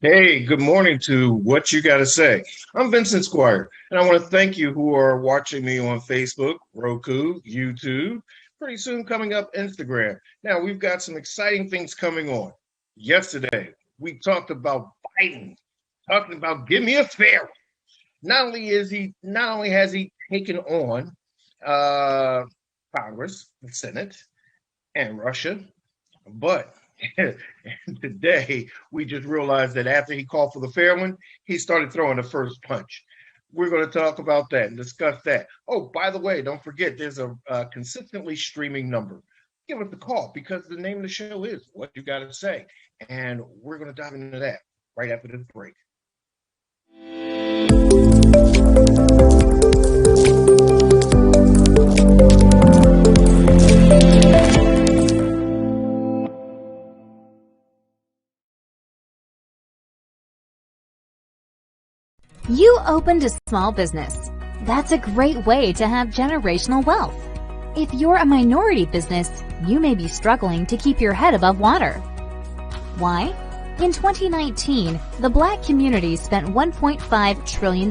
Hey, good morning to What You Gotta Say. I'm Vincent Squire, and I want to thank you who are watching me on Facebook, Roku, YouTube, pretty soon coming up Instagram. Now, we've got some exciting things coming on. Yesterday, we talked about Biden, talking about give me a fair one. Not only has he taken on uh, Congress, the Senate, and Russia, but today we just realized that after he called for the fair one, he started throwing the first punch. We're going to talk about that and discuss that. Oh, by the way, don't forget there's a consistently streaming number. Give us a call because the name of the show is What You Gotta Say. And we're going to dive into that right after this break. You opened a small business. That's a great way to have generational wealth. If you're a minority business, you may be struggling to keep your head above water. Why? In 2019, the black community spent $1.5 trillion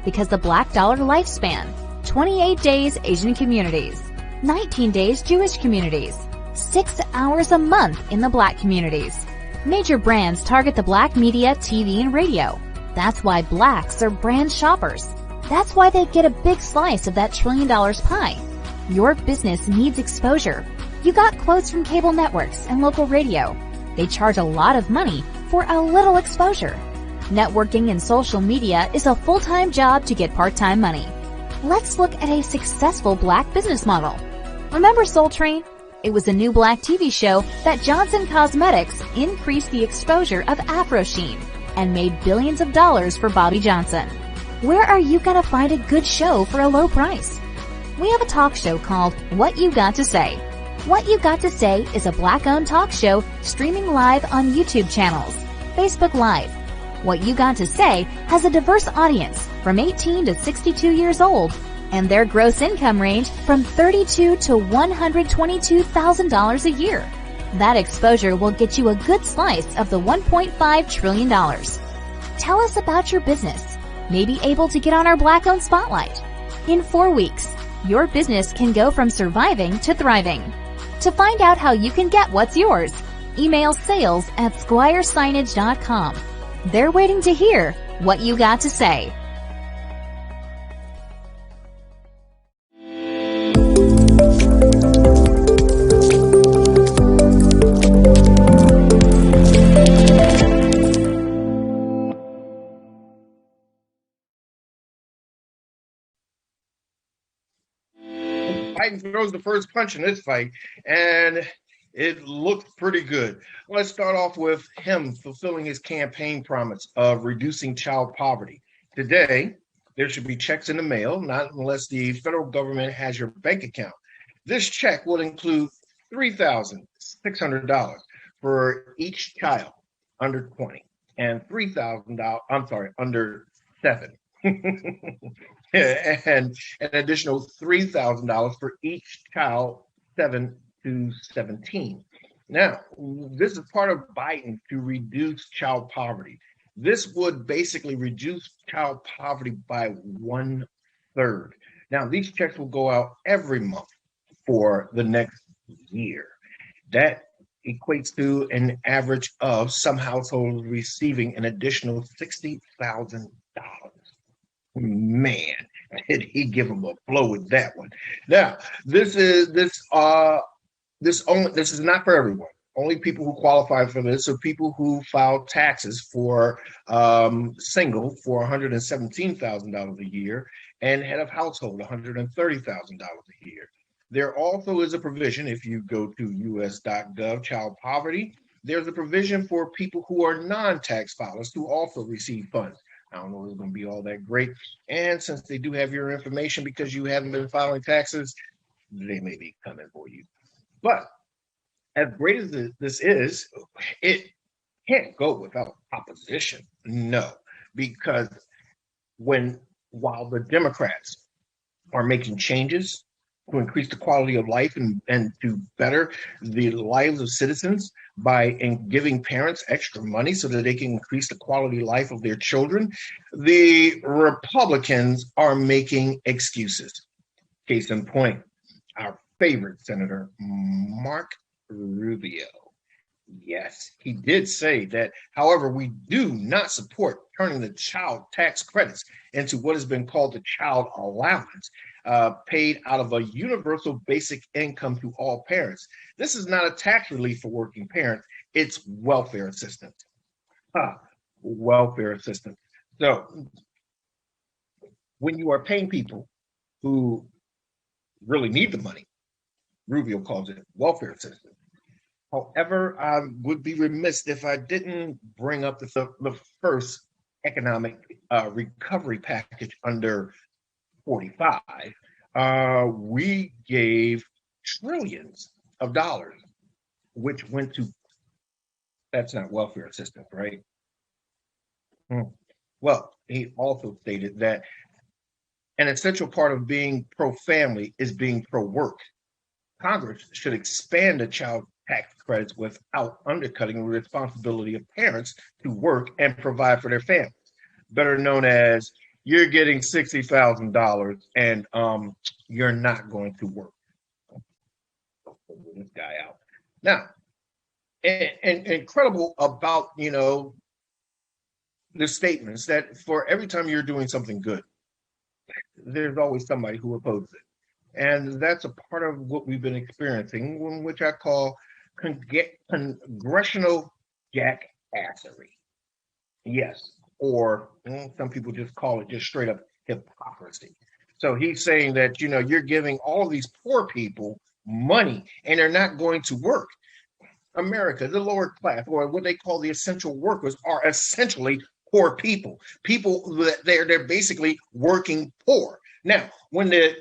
because the black dollar lifespan, 28 days Asian communities, 19 days Jewish communities, 6 hours a month in the black communities. Major brands target the black media, TV, and radio. That's why blacks are brand shoppers. That's why they get a big slice of that $1 trillion pie. Your business needs exposure. You got quotes from cable networks and local radio. They charge a lot of money for a little exposure. Networking and social media is a full-time job to get part-time money. Let's look at a successful black business model. Remember Soul Train? It was a new black TV show that Johnson Cosmetics increased the exposure of Afro Sheen and made billions of dollars for Bobby Johnson. Where are you going to find a good show for a low price? We have a talk show called What You Got to Say. What You Got to Say is a black-owned talk show streaming live on YouTube channels, Facebook Live. What You Got to Say has a diverse audience from 18 to 62 years old, and their gross income range from $32,000 to $122,000 a year. That exposure will get you a good slice of the $1.5 trillion. Tell us about your business. Maybe able to get on our black-owned spotlight. In 4 weeks, your business can go from surviving to thriving. To find out how you can get what's yours, email sales@squiresignage.com. They're waiting to hear what you got to say. Biden throws the first punch in this fight, and it looks pretty good. Let's start off with him fulfilling his campaign promise of reducing child poverty. Today, there should be checks in the mail, not unless the federal government has your bank account. This check will include $3,600 for each child under 20 and $3,000, under 7. And an additional $3,000 for each child 7 to 17. Now, this is part of Biden to reduce child poverty. This would basically reduce child poverty by 1/3. Now, these checks will go out every month for the next year. That equates to an average of some households receiving an additional $60,000. Man, did he give him a blow with that one? Now, this is not for everyone. Only people who qualify for this are people who filed taxes for single for $117,000 a year and head of household $130,000 a year. There also is a provision if you go to us.gov child poverty. There's a provision for people who are non-tax filers to also receive funds. I don't know if it's going to be all that great. And since they do have your information because you haven't been filing taxes, they may be coming for you. But as great as this is, it can't go without opposition. No, because while the Democrats are making changes to increase the quality of life and to better the lives of citizens, by giving parents extra money so that they can increase the quality of life of their children, the Republicans are making excuses. Case in point, our favorite Senator, Mark Rubio. Yes, he did say that. However, we do not support turning the child tax credits into what has been called the child allowance, paid out of a universal basic income to all parents. This is not a tax relief for working parents, it's welfare assistance. Ah, welfare assistance. So, when you are paying people who really need the money, Rubio calls it welfare assistance. However, I would be remiss if I didn't bring up the first economic recovery package under 45. We gave trillions of dollars, which went to, that's not welfare assistance, right? Well, he also stated that an essential part of being pro family is being pro work. Congress should expand the child tax credits without undercutting the responsibility of parents to work and provide for their families. Better known as you're getting $60,000 and you're not going to work. This guy out now, and incredible about the statements that for every time you're doing something good, there's always somebody who opposes it. And that's a part of what we've been experiencing, which I call congressional jackassery. Yes, or some people just call it just straight up hypocrisy. So he's saying that, you're giving all of these poor people money and they're not going to work. America, the lower class, or what they call the essential workers, are essentially poor people. People that they're basically working poor. Now, when it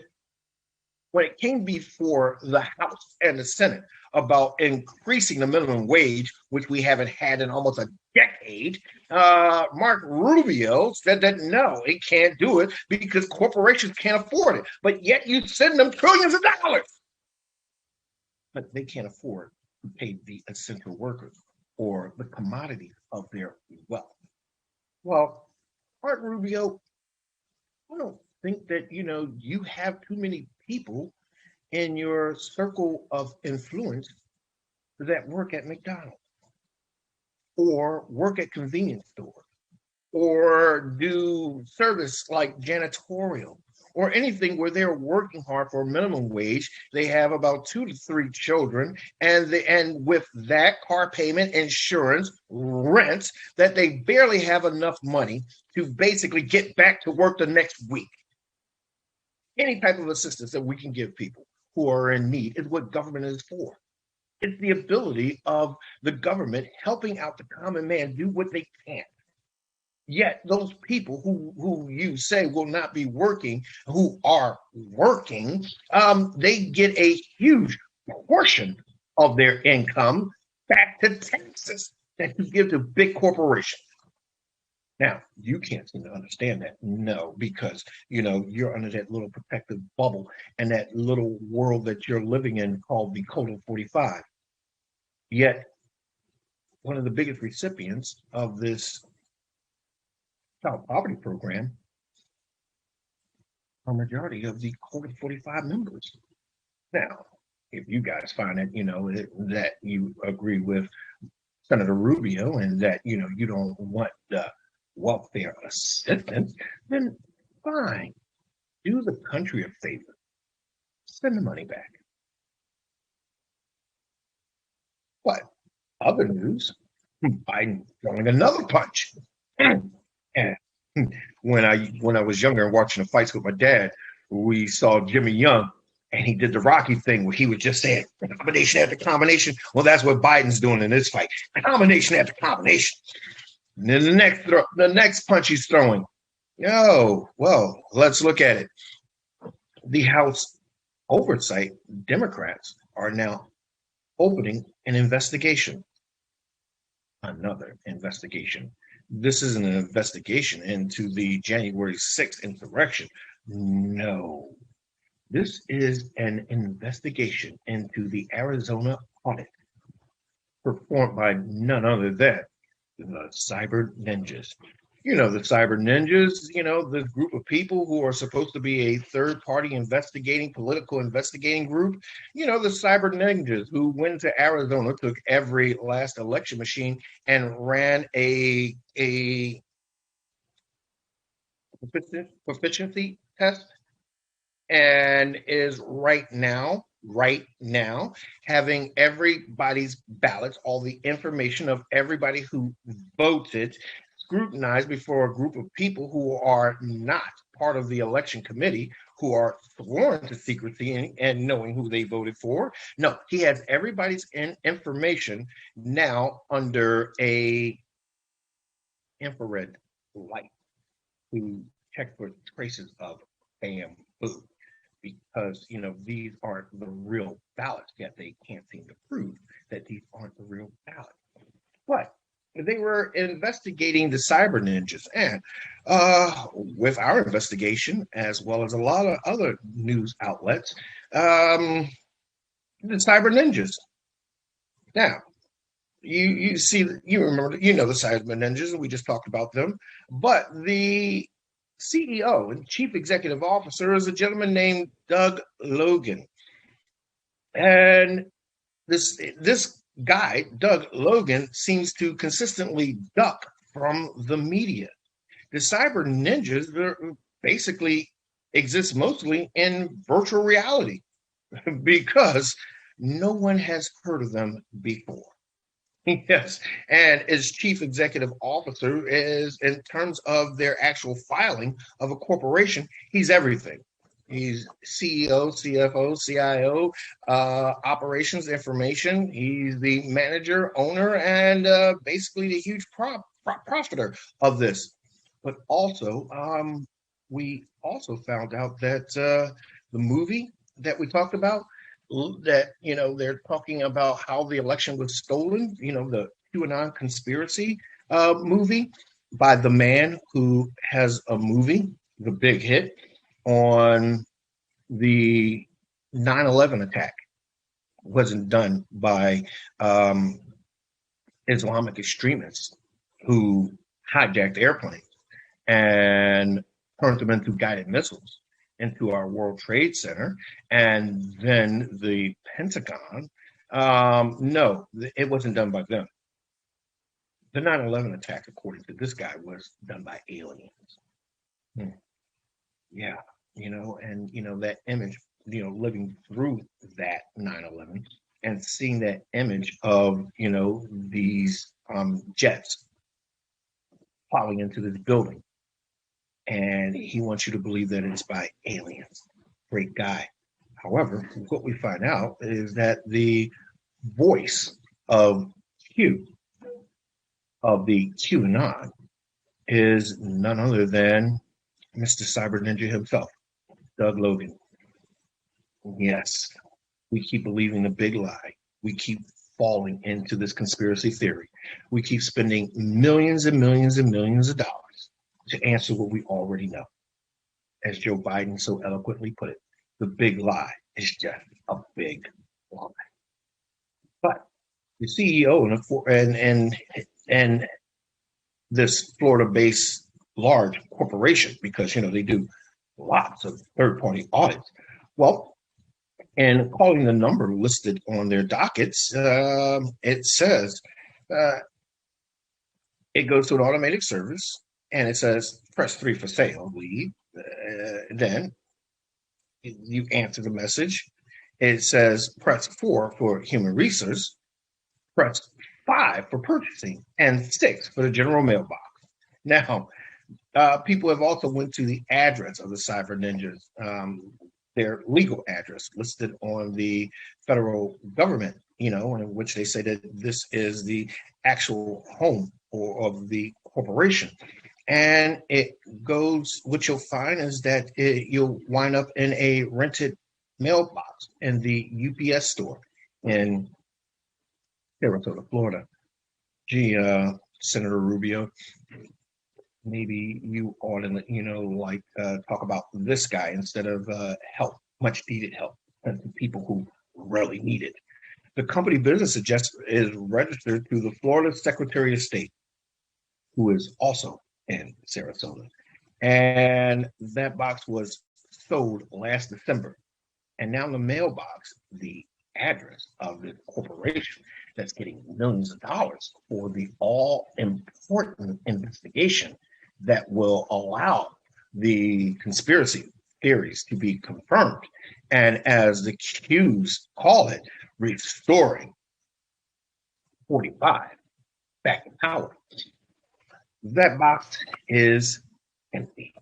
came before the House and the Senate about increasing the minimum wage, which we haven't had in almost a decade, Mark Rubio said that no, it can't do it because corporations can't afford it. But yet you send them trillions of dollars. But they can't afford to pay the essential workers or the commodities of their wealth. Well, Mark Rubio, I don't think that you have too many people in your circle of influence that work at McDonald's or work at convenience stores or do service like janitorial or anything where they're working hard for minimum wage. They have about 2 to 3 children, and with that car payment, insurance, rent, that they barely have enough money to basically get back to work the next week. Any type of assistance that we can give people who are in need is what government is for. It's the ability of the government helping out the common man do what they can. Yet those people who you say will not be working, who are working, they get a huge portion of their income back to taxes that you give to big corporations. Now, you can't seem to understand that. No, because, you're under that little protective bubble and that little world that you're living in called the Code of 45. Yet, one of the biggest recipients of this child poverty program are majority of the Code of 45 members. Now, if you guys find that, that you agree with Senator Rubio and that, you don't want the welfare assistance, then fine. Do the country a favor. Send the money back. But other news, Biden throwing another punch. And when I was younger and watching the fights with my dad, we saw Jimmy Young, and he did the Rocky thing where he was just saying combination after combination. Well, that's what Biden's doing in this fight. Combination after combination. And then the next punch he's throwing. Oh, well, let's look at it. The House Oversight Democrats are now opening an investigation. Another investigation. This isn't an investigation into the January 6th insurrection. No. This is an investigation into the Arizona audit. performed by none other than the cyber ninjas. You know, the cyber ninjas, you know, the group of people who are supposed to be a third party investigating, political investigating group. You know, the cyber ninjas who went to Arizona, took every last election machine and ran a proficiency test, and is right now having everybody's ballots, all the information of everybody who voted, scrutinized before a group of people who are not part of the election committee, who are sworn to secrecy and knowing who they voted for. No, he has everybody's information now under a infrared light to check for traces of bamboo, because these aren't the real ballots, yet they can't seem to prove that these aren't the real ballots. But they were investigating the cyber ninjas, and with our investigation, as well as a lot of other news outlets, the cyber ninjas. Now, you see, you remember, the cyber ninjas, and we just talked about them. But the CEO and chief executive officer is a gentleman named Doug Logan. And this guy, Doug Logan, seems to consistently duck from the media. The cyber ninjas basically exist mostly in virtual reality because no one has heard of them before. Yes, and as chief executive officer, is in terms of their actual filing of a corporation, he's everything. He's CEO, CFO, CIO, operations, information. He's the manager, owner, and basically the huge profiter of this. But also, we also found out that the movie that we talked about, that they're talking about how the election was stolen, the QAnon conspiracy movie, by the man who has a movie, the big hit on the 9/11 attack, wasn't done by Islamic extremists who hijacked airplanes and turned them into guided missiles into our World Trade Center, and then the Pentagon. No, it wasn't done by them. The 9/11 attack, according to this guy, was done by aliens. Hmm. Yeah, and that image, living through that 9/11 and seeing that image of these jets plowing into this building, and he wants you to believe that it's by aliens. Great guy. However, what we find out is that the voice of Q, of the QAnon, is none other than Mr. Cyber Ninja himself, Doug Logan. Yes, we keep believing the big lie. We keep falling into this conspiracy theory. We keep spending millions and millions and millions of dollars to answer what we already know. As Joe Biden so eloquently put it, the big lie is just a big lie. But the CEO and this Florida-based large corporation, because they do lots of third-party audits. Well, and calling the number listed on their dockets, it says it goes to an automated service, and it says press 3 for sale, lead. Then you answer the message. It says press 4 for human resource, press 5 for purchasing, and 6 for the general mailbox. Now, people have also went to the address of the Cyber Ninjas, their legal address listed on the federal government, in which they say that this is the actual home of the corporation. And it goes, what you'll find is that you'll wind up in a rented mailbox in the UPS store in Sarasota, Florida. Gee, Senator Rubio, maybe you ought to, talk about this guy instead of help, much needed help, to people who really need it. The company business is registered to the Florida Secretary of State, who is also in Sarasota. And that box was sold last December. And now the mailbox, the address of the corporation that's getting millions of dollars for the all important investigation that will allow the conspiracy theories to be confirmed. And as the Qs call it, restoring 45 back in power. That box is empty.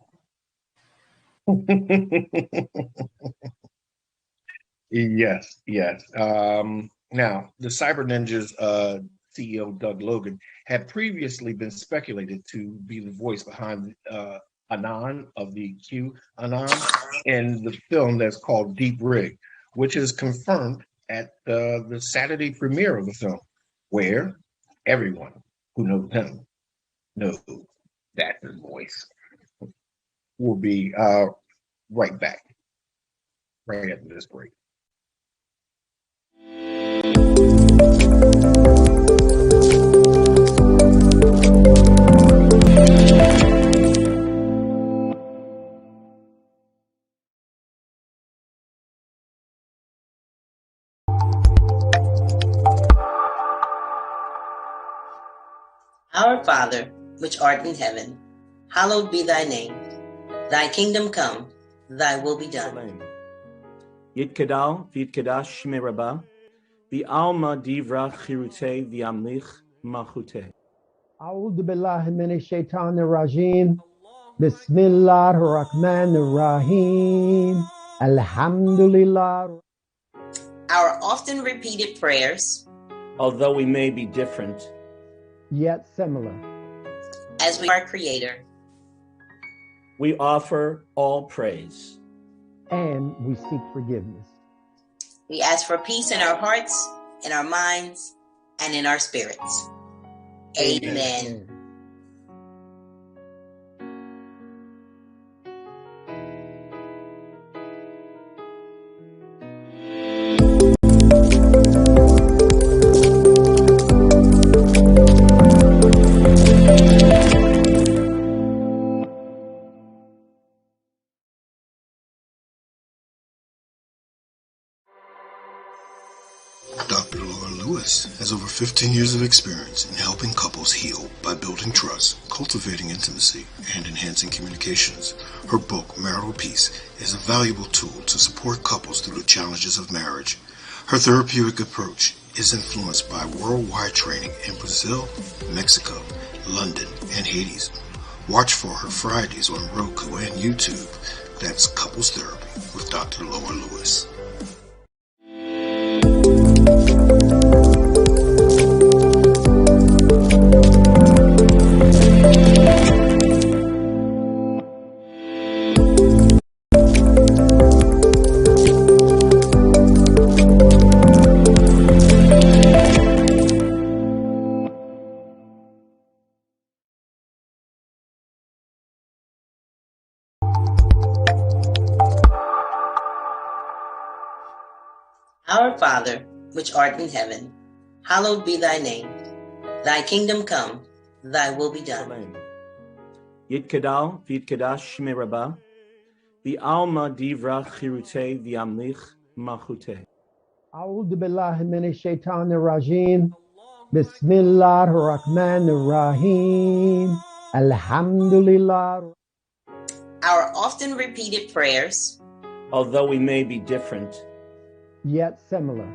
Yes, yes. Now, the Cyber Ninjas CEO Doug Logan had previously been speculated to be the voice behind Anon of the Q Anon in the film that's called Deep Rig, which is confirmed at the Saturday premiere of the film, where everyone who knows him knows that's his voice. We'll be right back, right after this break. Our Father, which art in heaven, hallowed be thy name. Thy kingdom come, thy will be done. Yitkadal v'yitkadash shmei Rabbah, v'alma divra chirutei v'yamlich malchutei. A'udhu billahi minash shaitanir rajim. Bismillahir rahmanir rahim. Alhamdulillah. Our often repeated prayers, Although we may be different, Yet similar. as we are Creator, we offer all praise. And we seek forgiveness. we ask for peace in our hearts, in our minds, and in our spirits. Amen. Dr. Laura Lewis has over 15 years of experience in helping couples heal by building trust, cultivating intimacy, and enhancing communications. Her book, Marital Peace, is a valuable tool to support couples through the challenges of marriage. Her therapeutic approach is influenced by worldwide training in Brazil, Mexico, London, and Hades. Watch for her Fridays on Roku and YouTube. That's Couples Therapy with Dr. Laura Lewis. Our Father, which art in heaven, hallowed be thy name. Thy kingdom come, thy will be done. Yitkadal v'yitkadash shmei Rabbah, v'alma divra chirutei v'yamlich malchutei. A'udhu billahi minash shaitanir rajim. Bismillahir rahmanir rahim. Alhamdulillah. Our often repeated prayers, Although we may be different, Yet similar.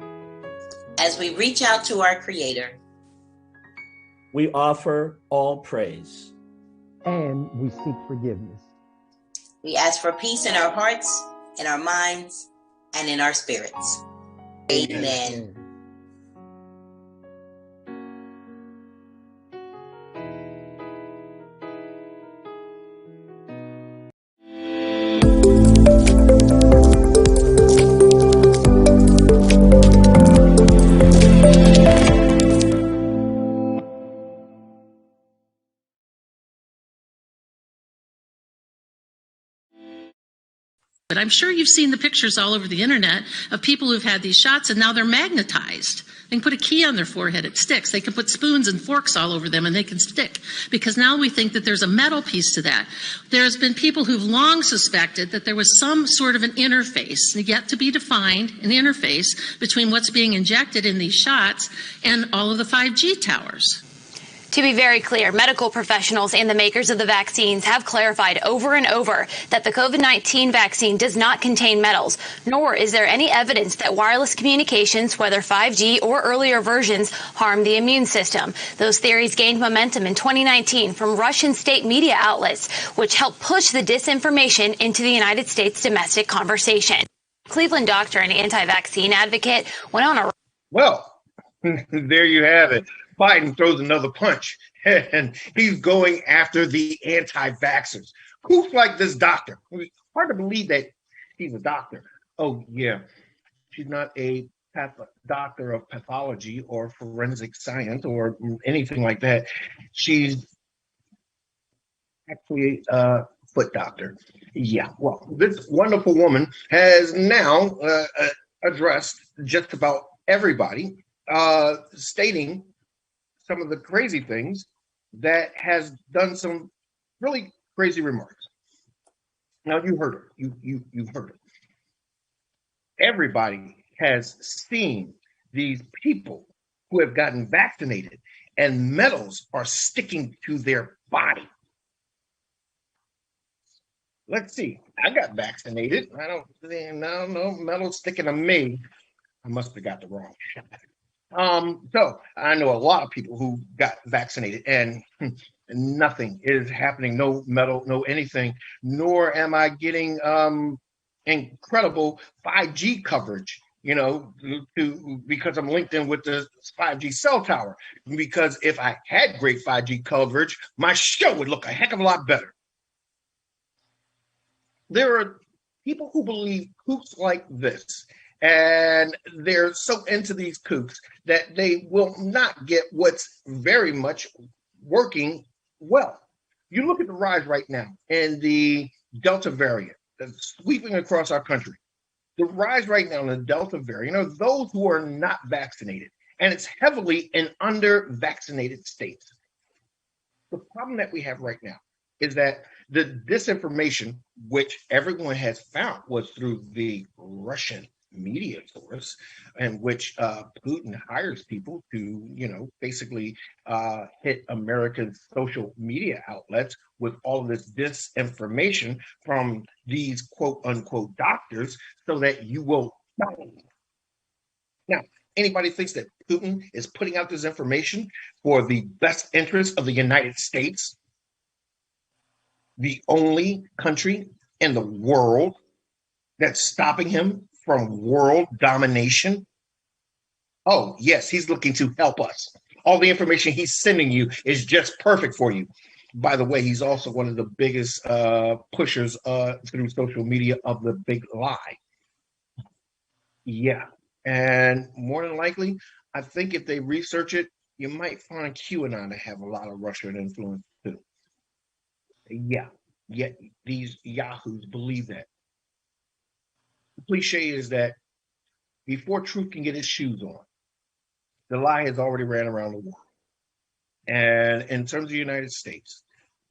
as we reach out to our Creator, we offer all praise. And we seek forgiveness. we ask for peace in our hearts, in our minds, and in our spirits. Amen. But I'm sure you've seen the pictures all over the internet of people who've had these shots and now they're magnetized. They can put a key on their forehead, it sticks. They can put spoons and forks all over them and they can stick. Because now we think that there's a metal piece to that. There's been people who've long suspected that there was some sort of an interface, yet to be defined, an interface between what's being injected in these shots and all of the 5G towers. To be very clear, medical professionals and the makers of the vaccines have clarified over and over that the COVID-19 vaccine does not contain metals, nor is there any evidence that wireless communications, whether 5G or earlier versions, harm the immune system. Those theories gained momentum in 2019 from Russian state media outlets, which helped push the disinformation into the United States domestic conversation. Cleveland doctor and anti-vaccine advocate went on a... Well, there you have it. Biden throws another punch, and he's going after the anti-vaxxers. Who's like this doctor? It's hard to believe that she's a doctor. Oh, yeah. She's not a doctor of pathology or forensic science or anything like that. She's actually a foot doctor. Yeah, well, this wonderful woman has now addressed just about everybody, stating some of the crazy things that has done some really crazy remarks. Now you heard her. You've heard it. Everybody has seen these people who have gotten vaccinated and metals are sticking to their body. Let's see. I got vaccinated. I don't think no metal sticking to me. I must have got the wrong shot. So I know a lot of people who got vaccinated and nothing is happening, no metal, no anything, nor am I getting incredible 5G coverage, because I'm linked in with the 5G cell tower. Because if I had great 5G coverage, my show would look a heck of a lot better. There are people who believe kooks like this. And they're so into these kooks that they will not get what's very much working well. You look at the rise right now in the Delta variant that's sweeping across our country. The rise right now in the Delta variant are those who are not vaccinated, and it's heavily in under-vaccinated states. The problem that we have right now is that the disinformation, which everyone has found was through the Russian media source, in which Putin hires people to, basically hit American social media outlets with all of this disinformation from these quote unquote doctors so that you will die. Now, anybody thinks that Putin is putting out this information for the best interest of the United States, the only country in the world that's stopping him from world domination? Oh, yes, he's looking to help us. All the information he's sending you is just perfect for you. By the way, he's also one of the biggest pushers through social media of the big lie. Yeah, and more than likely, I think if they research it, you might find QAnon to have a lot of Russian influence too. Yeah, yet these yahoos believe that. The cliche is that before truth can get its shoes on, the lie has already ran around the world. And in terms of the United States,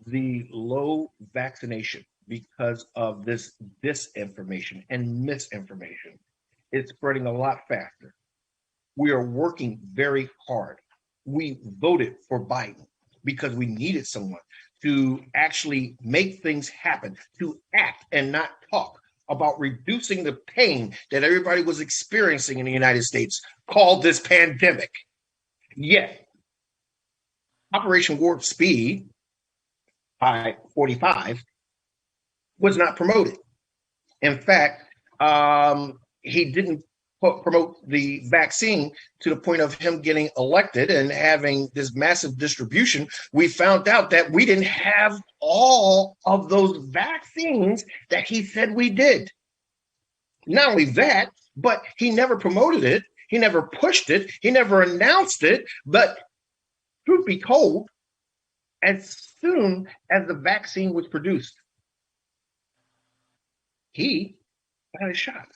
the low vaccination because of this disinformation and misinformation is spreading a lot faster. We are working very hard. We voted for Biden because we needed someone to actually make things happen, to act and not talk about reducing the pain that everybody was experiencing in the United States, called this pandemic. Yet, Operation Warp Speed, I-45, was not promoted. In fact, he didn't promote the vaccine to the point of him getting elected and having this massive distribution. We found out that we didn't have all of those vaccines that he said we did. Not only that, but he never promoted it. He never pushed it. He never announced it. But truth be told, as soon as the vaccine was produced, he got his shot,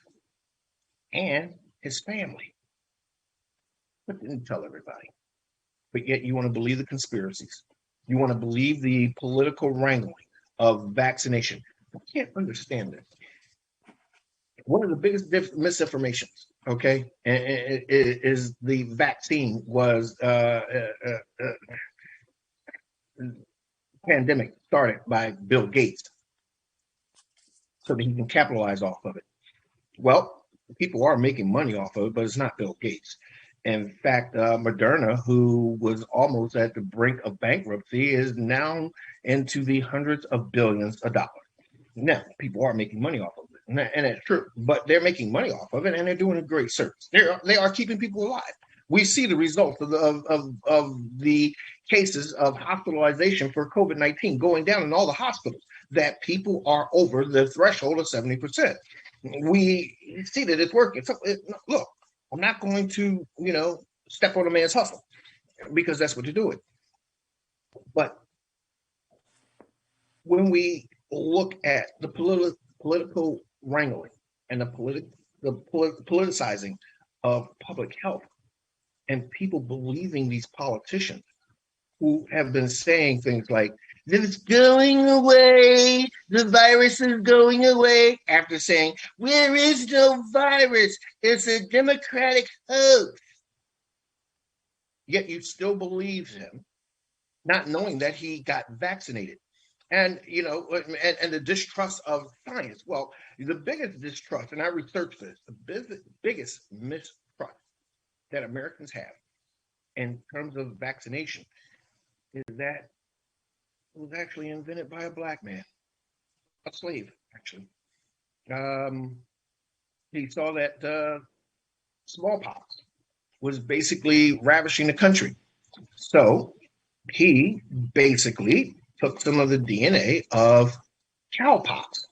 and his family, but didn't tell everybody. But yet you want to believe the conspiracies. You want to believe the political wrangling of vaccination. I can't understand this. One of the biggest misinformations, okay, is the vaccine was pandemic started by Bill Gates so that he can capitalize off of it. Well, people are making money off of it, but it's not Bill Gates. In fact, Moderna, who was almost at the brink of bankruptcy, is now into the hundreds of billions of dollars. Now, people are making money off of it, and it's true, but they're making money off of it, and they're doing a great service. They are keeping people alive. We see the results of the cases of hospitalization for COVID-19 going down in all the hospitals, that people are over the threshold of 70%. We see that it's working. So, look, I'm not going to, step on a man's hustle, because that's what they're doing. But when we look at the political wrangling and the politicizing of public health, and people believing these politicians who have been saying things like, "It's going away, the virus is going away," after saying, "There is no virus, it's a Democratic hoax." Yet you still believe him, not knowing that he got vaccinated. And, and the distrust of science. Well, the biggest distrust, and I researched this, the biggest mistrust that Americans have in terms of vaccination is that it was actually invented by a black man, a slave, actually. He saw that smallpox was basically ravishing the country. So he basically took some of the DNA of cowpox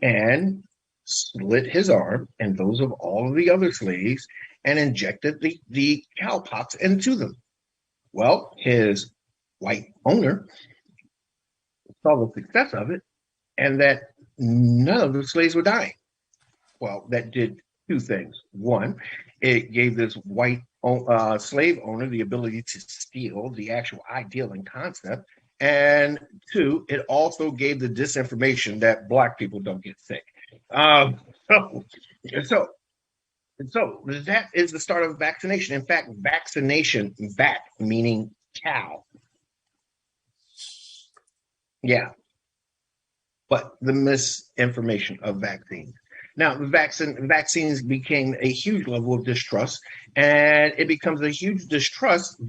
and slit his arm and those of all of the other slaves and injected the cowpox into them. Well, his white owner saw the success of it and that none of the slaves were dying. Well, that did two things. One, it gave this white slave owner the ability to steal the actual ideal and concept. And two, it also gave the disinformation that black people don't get sick. So that is the start of vaccination. In fact, vaccination, vac meaning cow. Yeah. But the misinformation of vaccines. Now, the vaccines became a huge level of distrust, and it becomes a huge distrust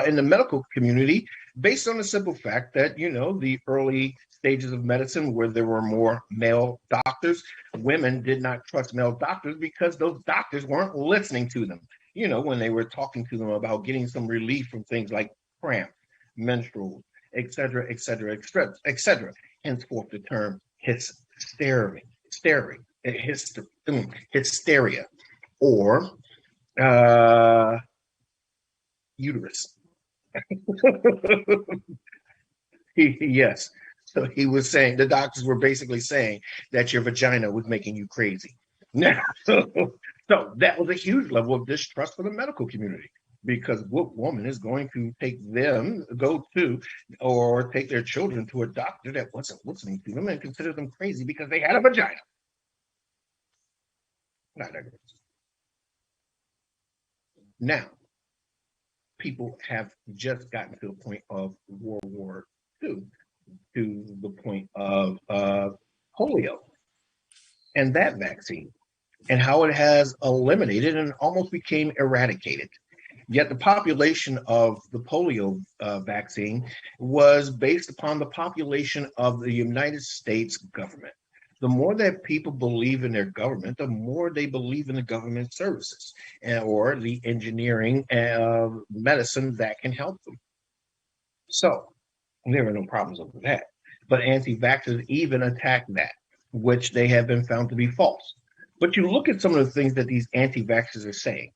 in the medical community based on the simple fact that, the early stages of medicine where there were more male doctors, women did not trust male doctors because those doctors weren't listening to them, when they were talking to them about getting some relief from things like cramp, menstrual, et cetera, et cetera, et cetera. Henceforth, the term hysteria, or uterus. Yes. So he was saying, the doctors were basically saying that your vagina was making you crazy. Now, so that was a huge level of distrust for the medical community, because what woman is going to take their children to a doctor that wasn't listening to them and consider them crazy because they had a vagina? Not that great. Now, people have just gotten to the point of World War II, to the point of polio and that vaccine, and how it has eliminated and almost became eradicated. Yet the population of the polio vaccine was based upon the population of the United States government. The more that people believe in their government, the more they believe in the government services or the engineering and medicine that can help them. So there are no problems over that. But anti-vaxxers even attack that, which they have been found to be false. But you look at some of the things that these anti-vaxxers are saying,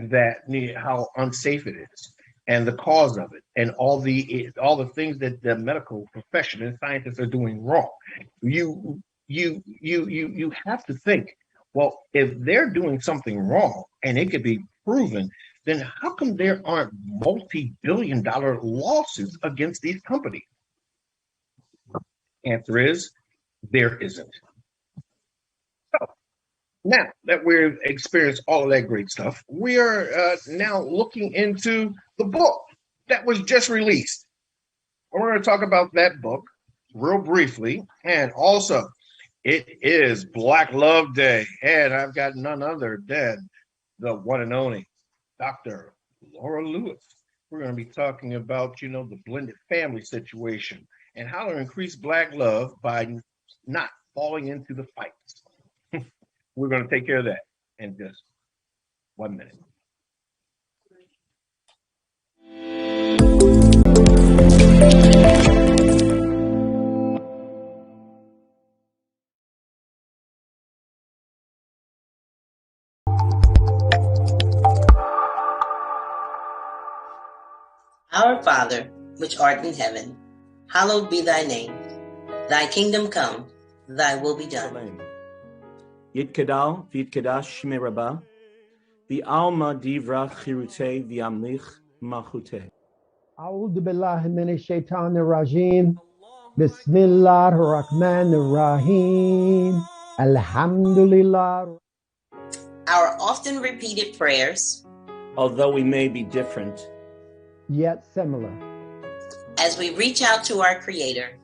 that how unsafe it is, and the cause of it, and all the things that the medical profession and scientists are doing wrong. You you have to think, well, if they're doing something wrong and it could be proven, then how come there aren't multi-billion-dollar lawsuits against these companies? Answer is there isn't. So now that we've experienced all of that great stuff, we are now looking into the book that was just released. And we're going to talk about that book real briefly. And also, it is Black Love Day. And I've got none other than the one and only Dr. Laura Lewis. We're going to be talking about, the blended family situation and how to increase Black love by not falling into the fights. We're going to take care of that in just 1 minute. Our Father, which art in heaven, hallowed be thy name. Thy kingdom come, thy will be done. Yitkadal v'yitkadash shmei Rabbah, v'alma divra chirute v'yamlich malchute. أعوذ بالله من الشيطان الرجيم بسم الله الرحمن الرحيم الحمد لله. Our often repeated prayers, Although we may be different, yet similar. as we reach out to our Creator,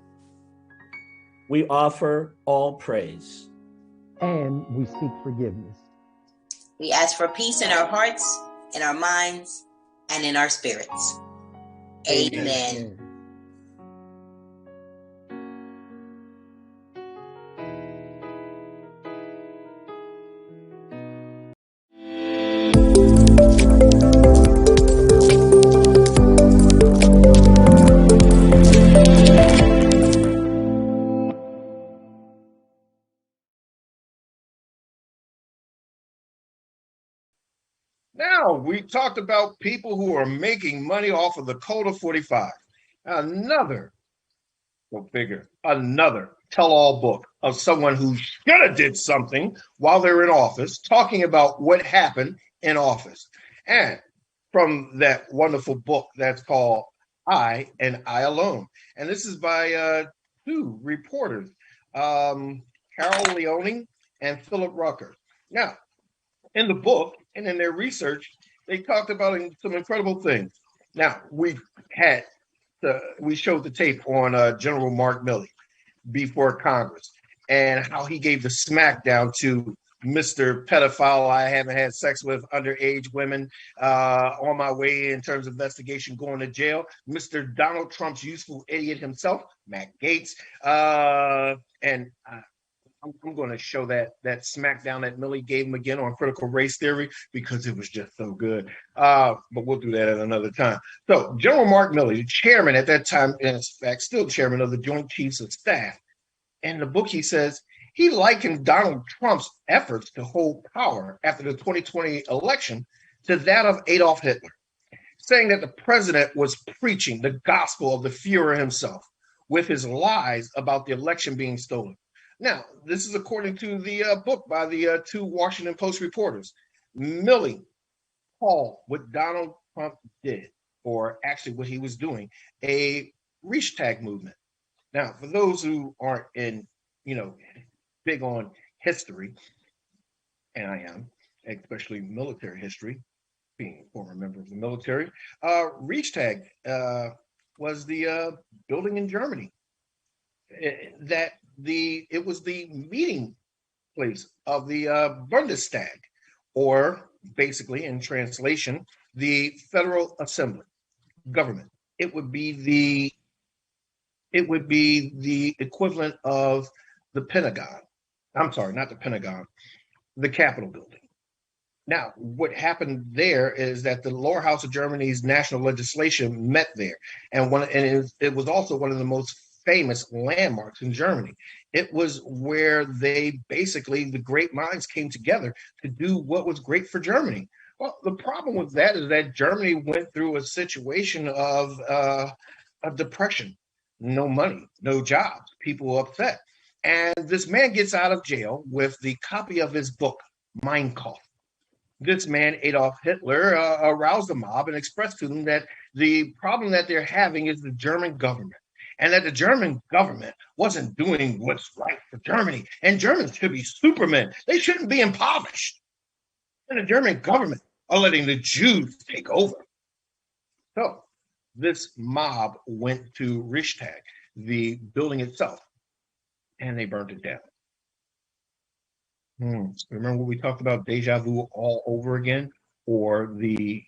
we offer all praise. And we seek forgiveness. we ask for peace in our hearts, in our minds, and in our spirits. Amen. Now, we talked about people who are making money off of the Code of 45. Another tell-all book of someone who should have did something while they're in office, talking about what happened in office. And from that wonderful book that's called I and I Alone. And this is by two reporters, Carol Leone and Philip Rucker. Now, in the book and in their research, they talked about some incredible things. Now, we showed the tape on General Mark Milley before Congress and how he gave the smackdown to Mr. Pedophile I haven't had sex with underage women on my way in terms of investigation going to jail. Mr. Donald Trump's useful idiot himself, Matt Gaetz, and I'm going to show that smackdown that Milley gave him again on critical race theory because it was just so good. But we'll do that at another time. So General Mark Milley, the chairman at that time, and in fact still chairman of the Joint Chiefs of Staff, in the book he says he likened Donald Trump's efforts to hold power after the 2020 election to that of Adolf Hitler, saying that the president was preaching the gospel of the Fuhrer himself with his lies about the election being stolen. Now, this is according to the book by the two Washington Post reporters. Milley called what Donald Trump did, or actually what he was doing, a reach tag movement. Now, for those who aren't big on history, and I am, especially military history, being a former member of the military, reach tag was the building in Germany it was the meeting place of the Bundestag, or basically in translation, the Federal Assembly government. It would be the equivalent of the Pentagon. I'm sorry, not the Pentagon, the Capitol building. Now, what happened there is that the lower house of Germany's national legislation met there, and it was also one of the most famous landmarks in Germany. It was where the great minds came together to do what was great for Germany. Well, the problem with that is that Germany went through a situation of depression, no money, no jobs, people upset. And this man gets out of jail with the copy of his book, Mein Kampf. This man, Adolf Hitler, aroused the mob and expressed to them that the problem that they're having is the German government, and that the German government wasn't doing what's right for Germany. And Germans should be supermen. They shouldn't be impoverished. And the German government are letting the Jews take over. So this mob went to Reichstag, the building itself, and they burned it down. Remember what we talked about, deja vu all over again, or the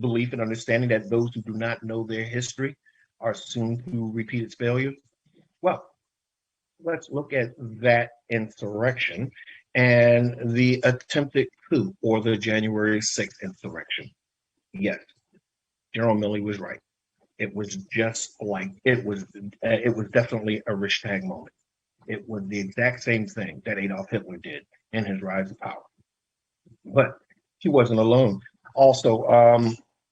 belief and understanding that those who do not know their history are soon to repeat its failures? Well, let's look at that insurrection and the attempted coup, or the January 6th insurrection. Yes, General Milley was right. It was just like it was definitely a Reichstag moment. It was the exact same thing that Adolf Hitler did in his rise to power. But he wasn't alone. Also,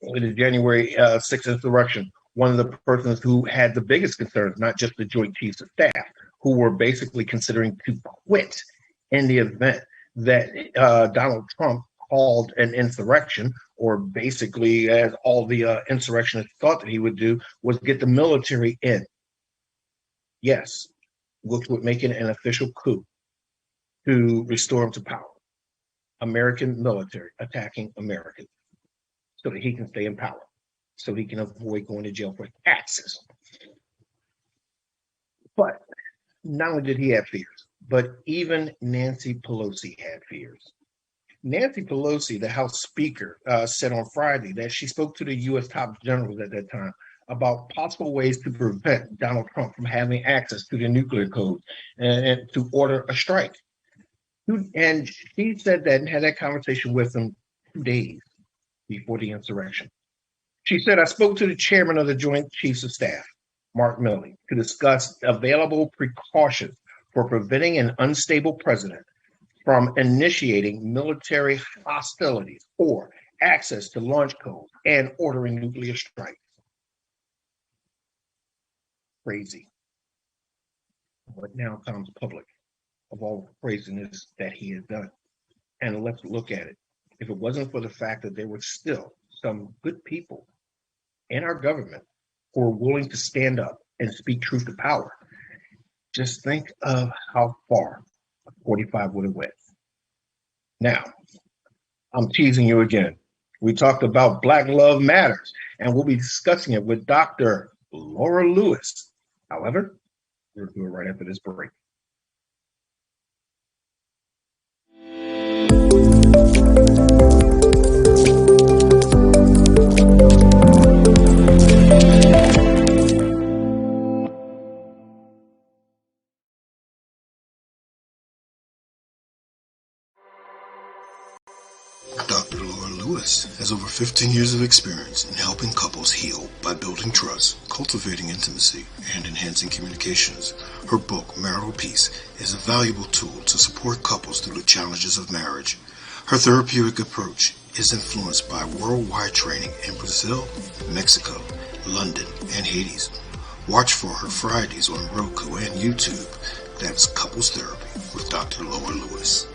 in the January 6th insurrection, one of the persons who had the biggest concerns, not just the Joint Chiefs of Staff, who were basically considering to quit in the event that Donald Trump called an insurrection, or basically, as all the insurrectionists thought that he would do, was get the military in. Yes, which would make it an official coup to restore him to power. American military attacking Americans so that he can stay in power, so he can avoid going to jail for taxes. But not only did he have fears, but even Nancy Pelosi had fears. Nancy Pelosi, the House Speaker, said on Friday that she spoke to the U.S. top generals at that time about possible ways to prevent Donald Trump from having access to the nuclear code and to order a strike. And she said that and had that conversation with him 2 days before the insurrection. She said, I spoke to the chairman of the Joint Chiefs of Staff, Mark Milley, to discuss available precautions for preventing an unstable president from initiating military hostilities or access to launch codes and ordering nuclear strikes. Crazy. But now comes public of all the craziness that he has done. And let's look at it. If it wasn't for the fact that there were still some good people in our government who are willing to stand up and speak truth to power, just think of how far 45 would have went. Now, I'm teasing you again. We talked about Black Love Matters, and we'll be discussing it with Dr. Laura Lewis. However, we'll do it right after this break. Dr. Laura Lewis has over 15 years of experience in helping couples heal by building trust, cultivating intimacy, and enhancing communications. Her book, Marital Peace, is a valuable tool to support couples through the challenges of marriage. Her therapeutic approach is influenced by worldwide training in Brazil, Mexico, London, and Hades. Watch for her Fridays on Roku and YouTube. That's Couples Therapy with Dr. Laura Lewis.